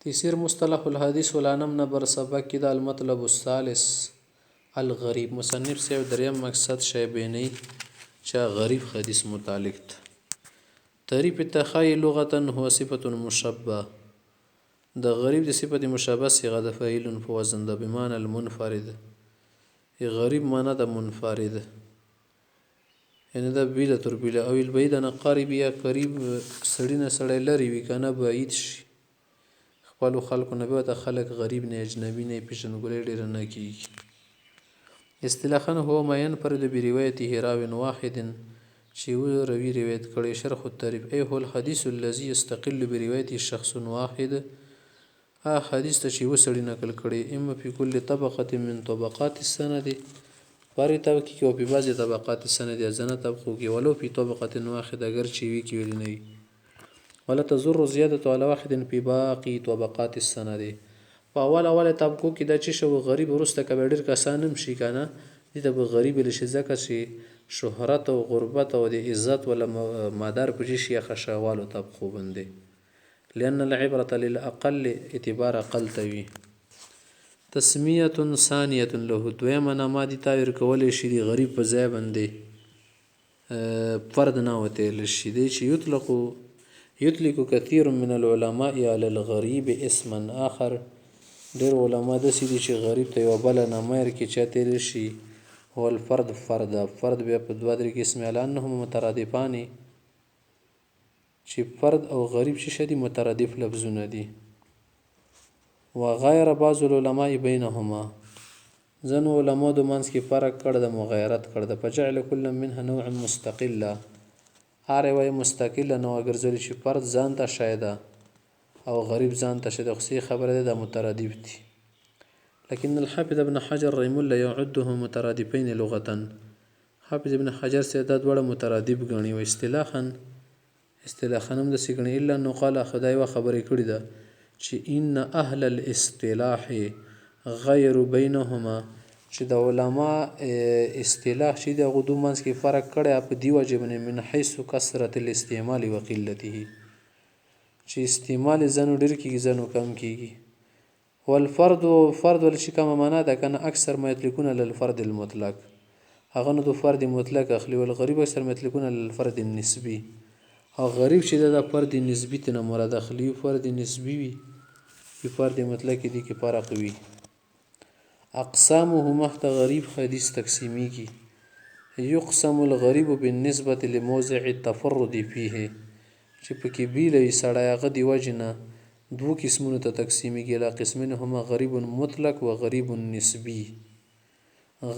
تيسير مصطلح الحديث والعنم نمبر سبق کې د المطلب الثالث الغریب مصنف صاحب دریم مقصد شیبینی چا غریب حدیث متعلق تعریف التخیل لغة هو صفة مشبه د غریب د صفت مشبه صيغه د فاعل په وزن د بمعنى المنفرد غریب معنی د منفرد یعنی د بیله تر بیله او البعید نه قریب یا قریب سړی نه سړی لري وي کنه بعید شي خپل خلکو نه به د خلک غریب نه اجنبي نه پیژنګولې ډیر نه کیږي اصطلاحا هو ما ينفرد بروايته راو واحد چې و روي روایت کړي شرح التعریف اي هو الحديث الذي يستقل بروايته شخص واحد حدیث ته چې و سړی نقل کړي اما په کل طبقه من طبقات السند پاره طبقه کې او په بعضي طبقات السند ځنه طبقو کې ولو په طبقه واحده اگر چې وی کې ویل نه ولا تزر زیاده على واحد في باقي طبقات السند په اول طبقو کې د چې شو غریب ورسته کبه ډیر کسان هم شي کنه دي د غریب لشي ځکه چې شهرت او غربت او د عزت ولا مدار په شي خشوالو طبقو باندې لأن العبرة للأقل اعتبار أقل توي تسمية ثانية له دویمه نامه دي تعبیر کولی شي د غریب په ځای باندې فرد نه وتل شي دی چې يطلق كثير من العلماء على الغريب اسما آخر ډېر علما داسې دي چې غریب ته یوه بله نامه ورکړي چې تیر شي هو الفرد فرد بیا په دوه درې قسمه لأنهم مترادفان چې فرد او غریب چې شدي مترادف لفظونه دي وغیر بعض العلماء بینهما ځنو علماء د منځ کې فرق کړ د مغایرت کړ د فجعل كل منها نوع مستقله هر یو مستقله نوع ګرځول چې فرد ځان ته شایده او غریب ځان ته شایده خو خبره ده مترادف دي لكن الحافظ ابن حجر رحمه الله يعده مترادفين لغه حافظ ابن حجر سي دا ډول مترادف غني او اصطلاحا هم د سیګنی الا انه قال خدای و خبرې کړې ده چې ان اهل الاصطلاح غیر بینهما چې د علما اصطلاح چې د غدو منځ کې فرق کړي په دی وجبنه من حيث کثرت الاستعمال وقلته چې استعمال زنو ډیر کیږي زنو کم کیږي والفرد ول شي کوم معنا ده کنه اکثر ما یطلقون للفرد المطلق هغه نو د فرد مطلق اخلي والغریب اکثر ما یطلقون للفرد النسبي او غریب چې د فرد نسبی ته مراد اخلي فرد نسبی وي په فرد مطلق دي کې فرق وي اقسامه مخت غریب حدیث تقسیمی کی یقسم الغریب بالنسبه لموضع التفرد فيه چې پکې بیلې سړی هغه دی وجنه دو قسمونو ته تقسیمی کی لا قسمونه هما غریب مطلق و غریب نسبی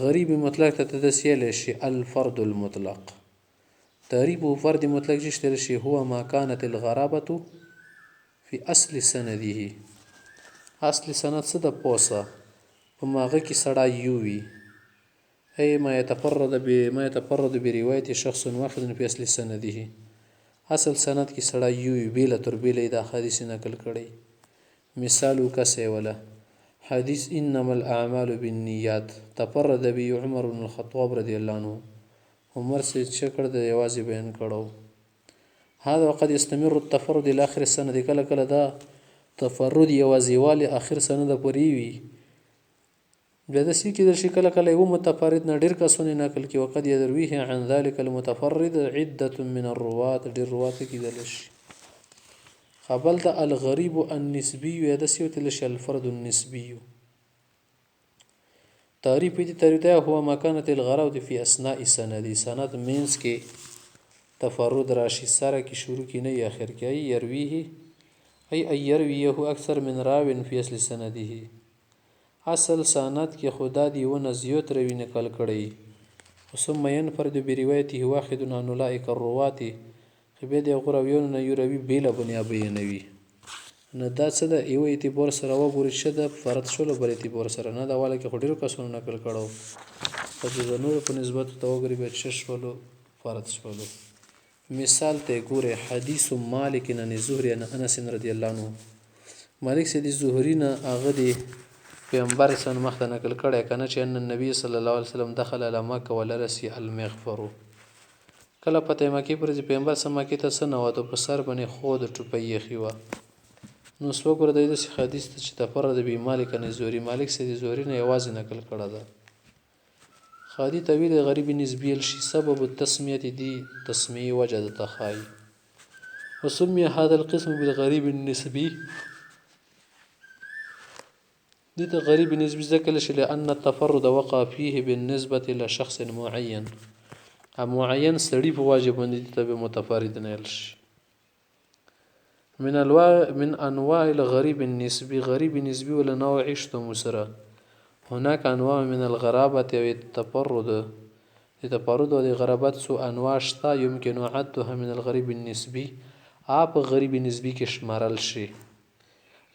غریب مطلق ته تدسیل شي الفرد المطلق تعریف فرد مطلق جشتر شي هو ما كانت الغرابة في اصل سنده اصل سند څه د پوسه په ماغه کې سړی یووي اي ما يتفرد بروايه شخص واحد في اصل سنده اصل سند کې سړی یووي بیله تر بیله د حدیث نقل کړي مثال کسه ولا حدیث انما الاعمال بالنیات تفرد به عمر بن الخطاب رضی الله عنه عمر سے چکر د یوازې بیان کړو هذا وقد يستمر التفرد الى اخر السنه کله کله دا تفرد یوازې والی اخر سنه د پوری وي بیا د سی کې د شي کله کله یو متفرد نه ډیر کسونه نقل کی وقد يرويه عن ذلك المتفرد عده من الرواه ډیر رواه کې دلش قبل د الغریب النسبي یا د سیوت لش الفرد النسبي تعریف دې تعریف هو مکانه الغراوه فی اثناء سند مینس کې تفرد راشي سره کې شروع کې نه اخر کې يرويه ای يرويه اکثر من راو فی اصل سنده اصل سند کې خدا دی و نزیوت روي نقل کړي ثم ينفرد بروايته واحد عن اولئك الرواه خبه دی غراویون نه یوروي بیل بنیا بیانوي نه دا څه د یو اعتبار سره وګوري چې د فرد شلو بل اعتبار سره نه دا والا کې خډیر کسونه نقل کړو په دې نور په نسبت توګري به ششولو فرد شولو مثال ته ګوره حدیث مالک بن زهري عن انس رضی الله عنه مالک سید زهري نه هغه دی پیغمبر سن مخته نقل کړي کنه چې ان النبي صلی الله علیه وسلم دخل على مکه ولرسي المغفر کله پته مکه پر پیغمبر سم مکه ته سن واته په سر باندې خود ټپي خيوه نو اوس وګوره د داسې حدیث ته چې تفرد به مالک عن الزهري مالک سید زهري نه یوازې نقل کړه ده خادي طویل غریب نسبی الشي سبب التسمیه دي تسمیه وجه د تخای وسمي هذا القسم بالغريب النسبي دي غريب نسبي ذكر لأن التفرد وقع فيه بالنسبة إلى شخص معين معين سړي په واجب باندې ته متفرد نه شي من انواع الغريب النسبي غريب نسبي ولا نوع عشت مسرة هناك انواع من الغرابة والتفرد والغرابات سو انواع شتا يمكن عدها من الغريب النسبي غريب نسبي کې شمارل شي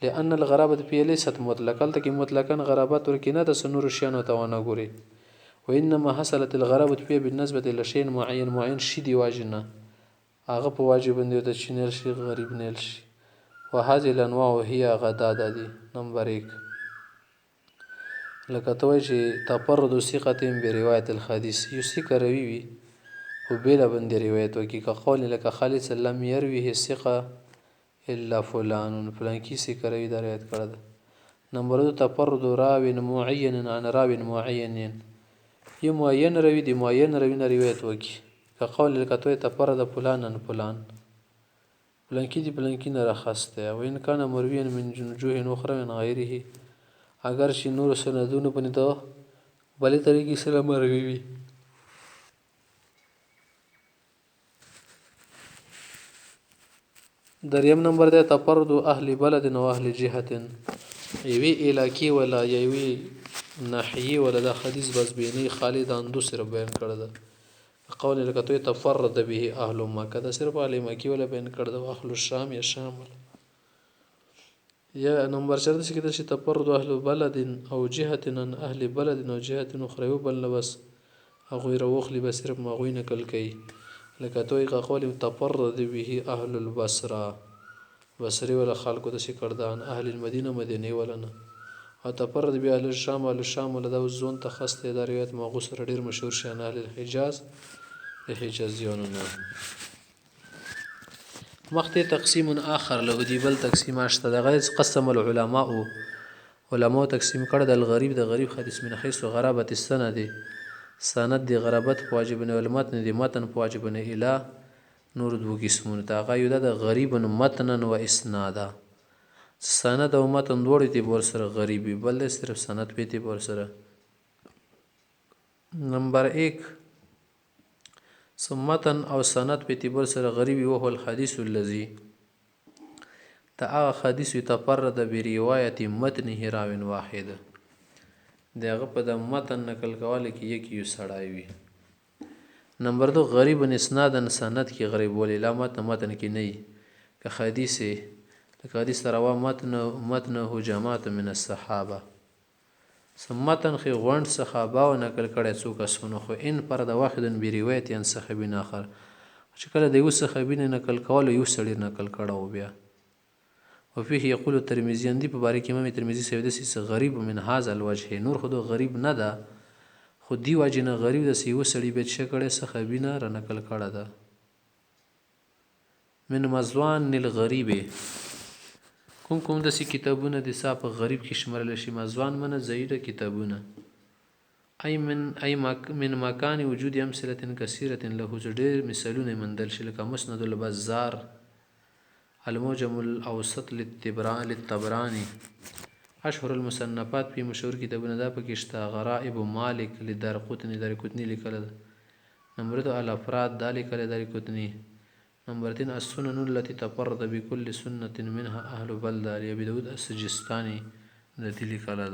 لأن الغرابة فيه ليست مطلقة لكن مطلقا غرابات وركنة سنور شيانو توانا غوري وإنما حصلت الغرابة فيه بالنسبة إلى شيء معين شي دي واجنا هغه په واجب باندې د چینل شي غریب نیل شي وهذه الانواع هي غداده دي نمبر 1 لکه ته وایي چې تفرد ثقة برواية الحديث یو ثقه روي وي خو بېله باندې روایت وکړي که قول لکه خالد لم يرويه ثقة الا فلان کی ثقه روي دا روایت کړه ده نمبر 2 تفرد راو معين عن راو معين یو معین روي دی معین روي نه روایت وکړي كقول الكتوي تفرد فلانا فلان فلانكي دي فلانكي نرخصته وإن كان مرويا من وجوه أخرى من غيره اگر شي نور سندونه پني ته بلې طریقې سره مروي وي دریم نمبر ده تفرد اهل بلد و اهل جهه یوي علاقې ولا یوي ناحیه ولا د حدیث بس بینی خالد اندو سره بیان کړه ده قول لکه تو تفرد به اهل مکه دا صرف اهل مکه ولا بیان کړ دا اهل الشام یا شام یا نمبر 4 د څه کې تفرد اهل بلد او جهه عن اهل بلد او جهه اخرى بل بس هغه روخلی بس صرف ماغوی نقل کوي لکه تو قول تفرد به اهل البصره بصری ولا خلق د څه کړ دا اهل المدینه مدینه ولا نه او تفرد به اهل الشام ولا دا زون تخصص د روایت ماغو سره ډیر مشهور شان اهل الحجاز حجازيوننا مخته تقسيم آخر له دي بل تقسيم اشته د غیر قسم العلماء تقسيم کړه د غریب حدیث من حيث غرابت السند سند دی غرابت واجب نه علمات نه دی متن واجب نه اله نور دو قسمونه تا غایو د غریب متن و اسنادا سند او متن دوړي دی بور سره غریبي بل صرف سند په دی بور سره نمبر 1 سمتن او سند په اعتبار سره غریبي وهو الحديث الذي تا حدیث تفرد بروايه متنه راو واحد دغه په د متن نقل کول کې یو سړای وي نمبر 2 غریب اسنادن سند کې غریب ول علامت متن کې نه که حدیث روا متنه جماعت من الصحابه سمتن خي غوند صحابه او نقل کړي څوک اسونه خو ان پر د واحد بروایت ان صحابین اخر چې کله د یو صحابین نقل کول یو سړي نقل کړه بیا وفيه يقول الترمذي اندي په باره کې امام ترمذي سوي د سي غریب من هذا الوجه نور خود غریب نه ده خو دی واجنه غریب د سی و سړي به چې کړي صحابین را نقل کړه ده من مزوان الغریب کوم د سی کتابونه د صاحب غریب کې شمارل شي مزوان منه زیاده کتابونه اي من مکان وجود امثله كثيره له ډېر مثالونه مندل شي لکه مسند البزار الموجم الاوسط للطبراني اشهر المصنفات في مشهور کتابونه دا پکې شته غرائب مالک لدارقطني لیکل نمبر 2 الافراد ذلك لدارقطني نمبر 3 السنن التي تفرد بكل سنة منها أهل بلدة لأبي داود السجستاني التي لكلا